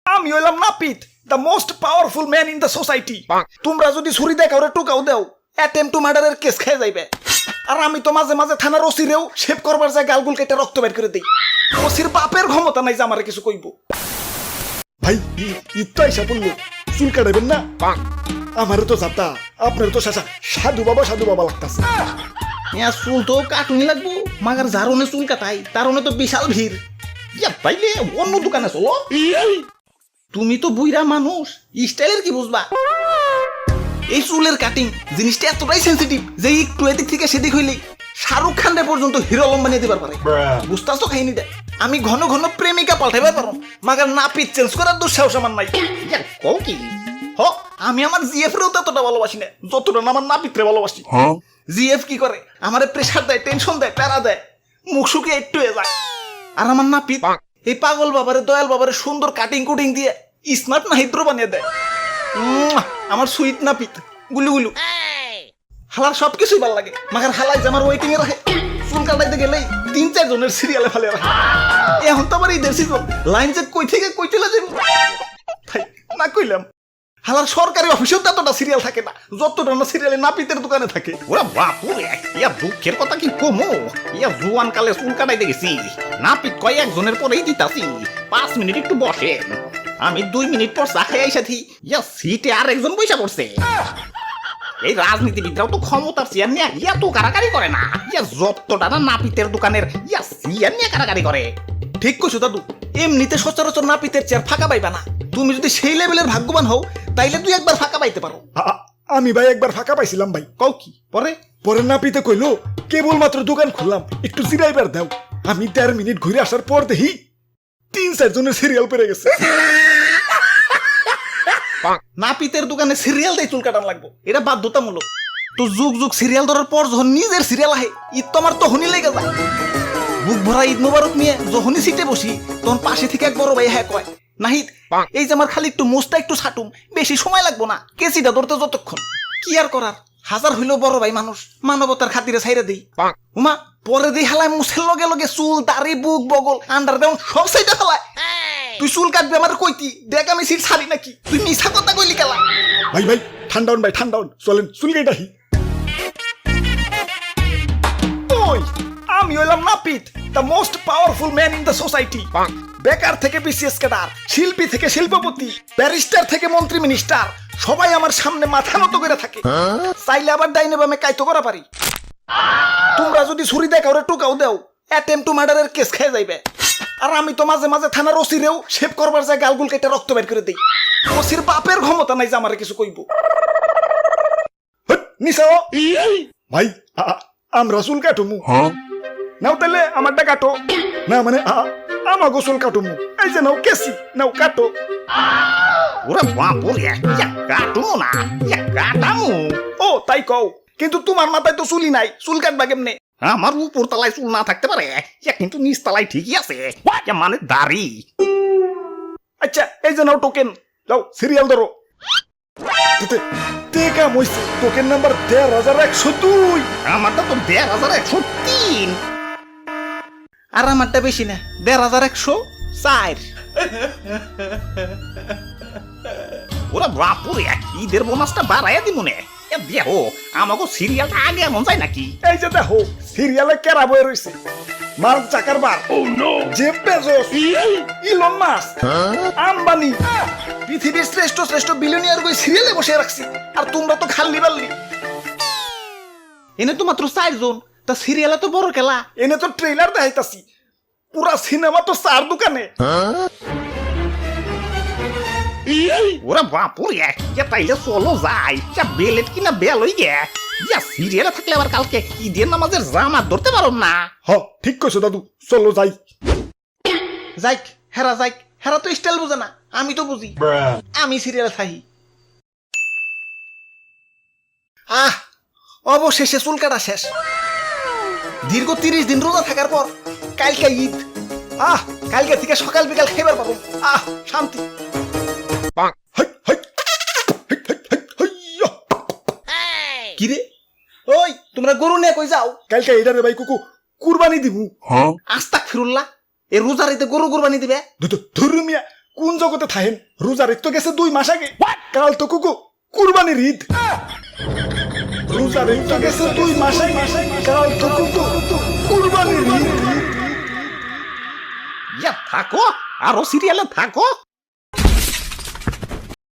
আমি হইলাম নাপিত, the most powerful man in the society. তোমরা যদি ছুরি দেখাও রে টুকাও দেও, অ্যাটেম্প টু মার্ডারের কেস খেয়ে যাইবে। আর আমি তো মাঝে মাঝে থানার ওসিরেও শেভ করবার যায় গালগুল কেটে রক্ত বের করে দেই। ওসির বাপের ক্ষমতা নাই যে আমারে কিছু কইব। ভাই ঈদ তো আইসা পড়লো, চুল কাটাবেন না? আমারও তো যাতা, আপনার তো সাধু বাবা লাগতাছে। চুল তো কাটুনি লাগবো, মাগার যারনে চুল কাটাই তারনে তো বিশাল ভিড়। ইয়া তাইলে অন্য দোকানে চলো। তুমি তো বুইরা মানুষ, স্টাইলের কি বুঝবা? এই চুলের কাটিং জিনিসটা এতটাই সেন্সিটিভ যে একটু এদিক থেকে সেদিক হইলেই শাহরুখ খানের পর্যন্ত হিরো আলম বানিয়ে দিবার পারে। বুঝতাছো কাহিনীটা? আমি ঘন ঘন প্রেমিকা পাল্টাইবার পারো, মাগার নাপিত চেঞ্জ করার দুঃসাহস আমার নাই। কও কি? হ, আমি আমার জিএফ রেও ততটা ভালোবাসি না যতটা না আমার নাপিতরে ভালোবাসি। জিএফ কি করে? আমারে প্রেসার দেয়, টেনশন দেয়, প্যারা দেয়, মুখ শুকিয়ে একটু হয়ে যায়। আর আমার নাপিত এই পাগল বাবারে দয়াল বাবারে সুন্দর কাটিং কুটিং দিয়ে স্মার্ট না হিদ্র বানিয়ে দেয়। আমার সুইট নাপিত গুলু গুলু। হালার সবকিছুই ভালো লাগে, মাগার হালাই যে আমার ওয়েটিং এ রাখে। চুল কাটাইতে গেলেই 3-4 জনের সিরিয়ালে ফেলে রাখে। এখন তো আমার ঈদের সিজন, লাইন যে কই থেকে কই চলে যাবো না কইলাম। হালার সরকারি অফিসেও ততটা সিরিয়াল থাকে না যতটা না সিরিয়ালে নাপিতের দোকানে থাকে। ওরা বাপুরে, ইয়া দুঃখের কথা কি কমো। ইয়া জুয়ান কালে চুল কাটাইতে গেছি, নাপিত কয়েকজনের পরেই দিতাছি 5 মিনিট একটু বসেন। আমি 2 মিনিট পর চা খাই আইসাথি, ইয়া সিটে আর একজন বইসা পড়ছে। এই রাজনীতিবিদরাও তো ক্ষমতার চেয়ার নিয়ে ইয়া তো কারাকারি করে না, ইয়া যতটা না নাপিতের দোকানের ইয়া চেয়ার নিয়ে কারাকারি করে। ঠিক কইছো দাদু, এমনিতে সচরাচর নাপিতের চেয়ার ফাঁকা পাইবা না। তুমি যদি সেই লেভেলের ভাগ্যবান হও তাইলে তুই একবার ফাঁকা পাইতে পারো। আমি ভাই একবার ফাঁকা পাইছিলাম ভাই। কও কি? পরে পরে নাপিতে কইলো কেবলমাত্র দোকান খুললাম, একটু জিরাইবার দাও। আমি 1.5 মিনিট ঘুরে আসার পর দেখি 3-4 জনের সিরিয়াল পেরে গেছে। নাপিতের দোকানে সিরিয়াল দিয়ে চুল কাটান লাগবো, এটা বাধ্যতামূলক। তো যুগ যুগ সিরিয়াল ধরার পর যখন নিজের সিরিয়াল আহে, ঈদ তো আমার তখনই লেগে যায়। বুক ভরা ঈদ মোবারক নিয়ে যখনই সিটে বসি তখন পাশে থেকে এক বড় ভাই হ্যাঁ কয়, নাহিদ এই যে আমার খালি একটু মোস্তা একটু ছাটুম, বেশি সময় লাগবো না, কেসিটা ধরতে যতক্ষণ। কি আর করার, হাজার হইলেও বড় ভাই মানুষ, মানবতার খাতিরে ছাইরে দেই। উমা পরে দেই হালায় মুছের লগে লগে চুল দাড়ি বুক বগল আন্ডার ব্যাউন্ড সব সাইডে ফেলায়। তুই চুল কাটবি আমার কইতি, দেখ আমি সিট ছাড়ি নাকি? তুই মিছা কথা কইলি কেলা? ভাই ঠান্ডাউন ভাই ঠান্ডাউন, চলেন চুল কেটাহি। ওই আমি হইলাম নাপিত, the most powerful man in the society. বেকার থেকে বিসিএস ক্যাডার, শিল্পী থেকে শিল্পপতি, ব্যারিস্টার থেকে মন্ত্রী মিনিস্টার, সবাই আমার সামনে মাথা নত করে থাকে। চাইলে আবার ডাইনে বামে কাইতো করা পারি। তোমরা যদি ছুরি দেখাও রে টুকাও দেও, অ্যাটেম্প টু মার্ডারের কেস খেয়ে যাইবে। আর আমি তো মাঝে মাঝে থানার ওসিরেও শেভ করবার যায় গালগুল কেটে রক্ত বের করে দেই। ওসির বাপের ক্ষমতা নাই যে আমারে কিছু কইব। নিসাও ভাই, আমরা চুল কাটুমু। নাও তাহলে আমারটা কাটো। না মানে আমাগো চুল কাটুমু। এই যে নাও কেসি, নাও কাটো। ওরা বাপুরে, ইয়া কাটুমো না, ইয়া কাটামু। ও তাই কও, কিন্তু তোমার মাথায় তো চুলই নাই, চুল কাটবা কেমনে? আমার উপর তলায় চুল না থাকতে পারে, ইয়া কিন্তু নিচ তলায় ঠিকই আছে, ইয়া মানে দাড়ি। আচ্ছা এই যে নাও টোকেন, যাও সিরিয়াল ধরো। টেকা মইছে, টোকেন নাম্বার 13102। আমারটা তো 13103। আর আমারটা বেশি না, 11104। ওরা বাপুরে, ঈদের বোনাসটা বাড়াইয়া দিমুনে। দেখো আমাকে সিরিয়ালটা আগে এমন যায় নাকি? এই যে দেখো সিরিয়ালে কেরা বয়ে রয়েছে। Mark Zuckerberg, Jeff Bezos, Elon Musk, Ambani, পৃথিবীর শ্রেষ্ঠ শ্রেষ্ঠ বিলিয়নিয়ার কই সিরিয়ালে বসে রাখছি। আর তোমরা তো খাল্লি বাল্লি। এনে তো মাত্র 4 জন, তা সিরিয়ালে তো বড় খেলা। এনে তো ট্রেলার দেখাইতাছি, পুরা সিনেমা তো 4 দোকানে। ওরা বাপুরে, ইয়া তাইলে চলো যাই, ইয়া বেলেট কিনা বেল হই গে। ইয়া সিরিয়ালে থাকলে আবার কালকে ঈদের নামাজের জামাত ধরতে পারো না। ঠিক কইছো দাদু, চলো যাই। যাইক হেরা যাইক, হেরা তো স্টাইল বুঝে না, আমি তো বুঝি। আমি সিরিয়ালে থাকি। অবশেষে চুল কাটা শেষ। দীর্ঘ 30 দিন রোজা থাকার পর কালকে ঈদ। কালকে থেকে সকাল বিকাল খাইবার পাবো। শান্তি। কিরে ওই তোমরা গরু নিয়ে কই যাও? কালকে এটারে ভাই কুকু কুরবানি দিমু। আস্তাগফিরুল্লাহ, এই রোজার ঈদে গরু কুরবানি দিবে? ধরুমিয়া কোন জগতে থাকেন রোজার ঈদ তো গেছে 2 মাস আগে কাল তো কুরবানির ঈদ রোজার ঈদ তো গেছে 2 মাস আগে কাল তো কুরবানির ঈদ ইয়া থাকো আরো সিরিয়ালে থাকো